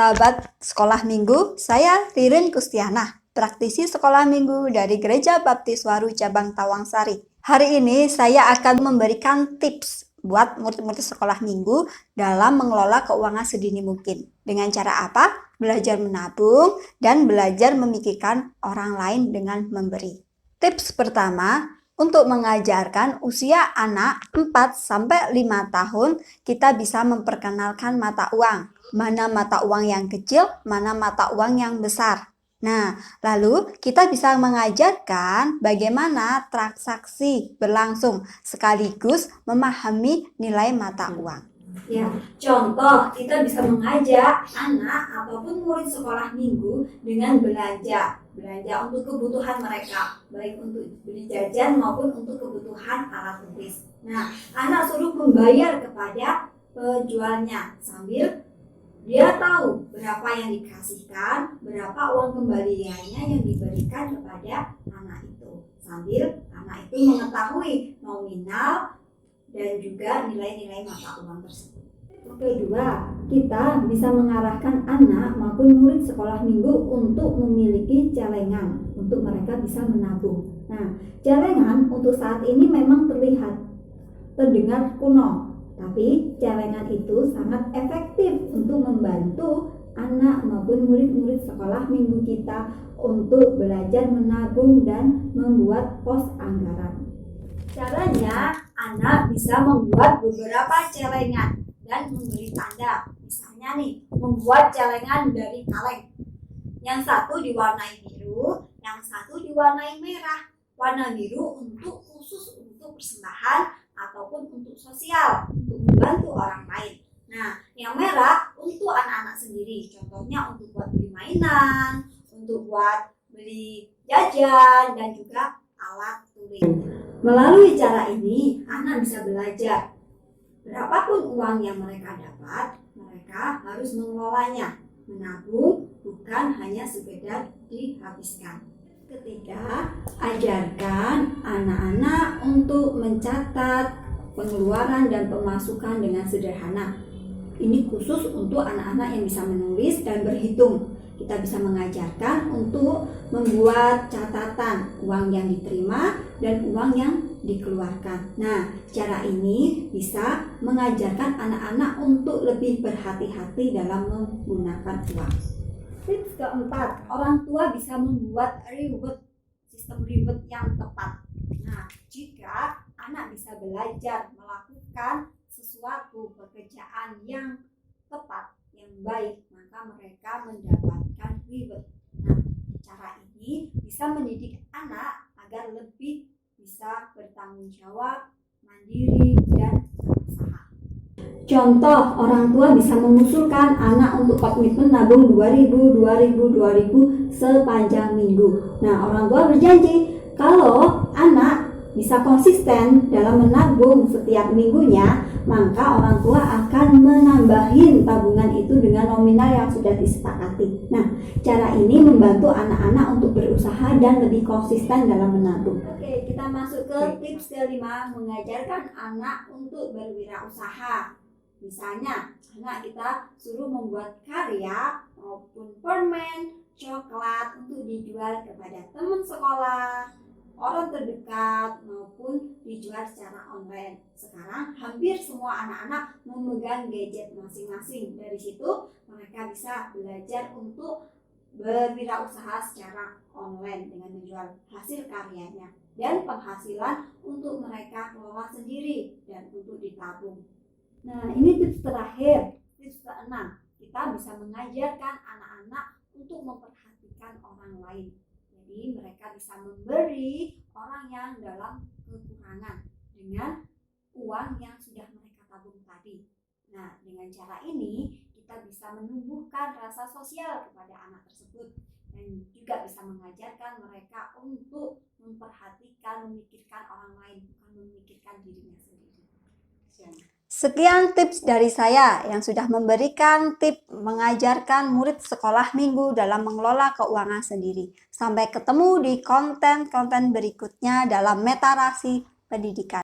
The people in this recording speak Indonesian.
sahabat sekolah minggu, saya Ririn Kustiana, praktisi sekolah minggu dari Gereja Baptis Waru Cabang Tawangsari. Hari ini saya akan memberikan tips buat murid-murid sekolah minggu dalam mengelola keuangan sedini mungkin. Dengan cara apa? Belajar menabung dan belajar memikirkan orang lain dengan memberi. Tips pertama, untuk mengajarkan usia anak 4-5 tahun, kita bisa memperkenalkan mata uang. Mana mata uang yang kecil, mana mata uang yang besar. Nah, lalu kita bisa mengajarkan bagaimana transaksi berlangsung sekaligus memahami nilai mata uang. Ya, contoh kita bisa mengajak anak ataupun murid sekolah minggu dengan belanja untuk kebutuhan mereka, baik untuk beli jajan maupun untuk kebutuhan alat tulis. Nah, anak suruh membayar kepada penjualnya sambil dia tahu berapa yang dikasihkan, berapa uang kembaliannya yang diberikan kepada anak itu, sambil anak itu mengetahui nominal dan juga nilai-nilai mata uang tersebut. Kedua, kita bisa mengarahkan anak maupun murid sekolah minggu untuk memiliki celengan untuk mereka bisa menabung. Nah, celengan untuk saat ini memang terdengar kuno, tapi celengan itu sangat efektif untuk membantu anak maupun murid-murid sekolah minggu kita untuk belajar menabung dan membuat pos anggaran. Caranya, anak bisa membuat beberapa celengan dan memberi tanda. Misalnya nih, membuat celengan dari kaleng. Yang satu diwarnai biru, yang satu diwarnai merah. Warna biru untuk khusus untuk persembahan ataupun untuk sosial, untuk membantu orang lain. Nah, yang merah untuk anak-anak sendiri. Contohnya untuk buat beli mainan, untuk buat beli jajan, dan juga alat tulis. Melalui cara ini, anak bisa belajar. Berapapun uang yang mereka dapat, mereka harus mengelolanya. Menabung bukan hanya sekedar dihabiskan. Ketiga, ajarkan anak-anak untuk mencatat pengeluaran dan pemasukan dengan sederhana. Ini khusus untuk anak-anak yang bisa menulis dan berhitung. Kita bisa mengajarkan untuk membuat catatan uang yang diterima dan uang yang dikeluarkan. Nah, cara ini bisa mengajarkan anak-anak untuk lebih berhati-hati dalam menggunakan uang. Tips keempat, orang tua bisa membuat sistem reward yang tepat. Nah, jika anak bisa belajar melakukan sesuatu pekerjaan yang tepat, yang baik, maka mereka mendapatkan reward. Nah, cara ini bisa mendidik anak agar lebih bisa bertanggung jawab, mandiri, dan berusaha. Contoh, orang tua bisa mengusulkan anak untuk komitmen nabung 2000 sepanjang minggu. Nah, orang tua berjanji kalau anak bisa konsisten dalam menabung setiap minggunya, maka orang tua akan menambahin tabungan itu dengan nominal yang sudah disepakati. Nah, cara ini membantu anak-anak untuk berusaha dan lebih konsisten dalam menabung. Oke, kita masuk ke tips kelima, mengajarkan anak untuk berwirausaha. Misalnya, anak kita suruh membuat karya maupun permen, coklat untuk dijual kepada teman sekolah, orang terdekat, maupun dijual secara online. Sekarang hampir semua anak-anak memegang gadget masing-masing. Dari situ mereka bisa belajar untuk berwirausaha secara online dengan menjual hasil karyanya dan penghasilan untuk mereka kelola sendiri dan untuk ditabung. Nah, ini tips terakhir, tips keenam. Kita bisa mengajarkan anak-anak untuk memperhatikan orang lain. Jadi mereka bisa memberi orang yang dalam kekurangan dengan uang yang sudah mereka tabung tadi. Nah, dengan cara ini kita bisa menumbuhkan rasa sosial kepada anak tersebut dan juga bisa mengajarkan mereka untuk memperhatikan, memikirkan orang lain, bukan memikirkan dirinya sendiri. Sekian tips dari saya yang sudah memberikan tips mengajarkan murid sekolah minggu dalam mengelola keuangan sendiri. Sampai ketemu di konten-konten berikutnya dalam Metarasi Pendidikan.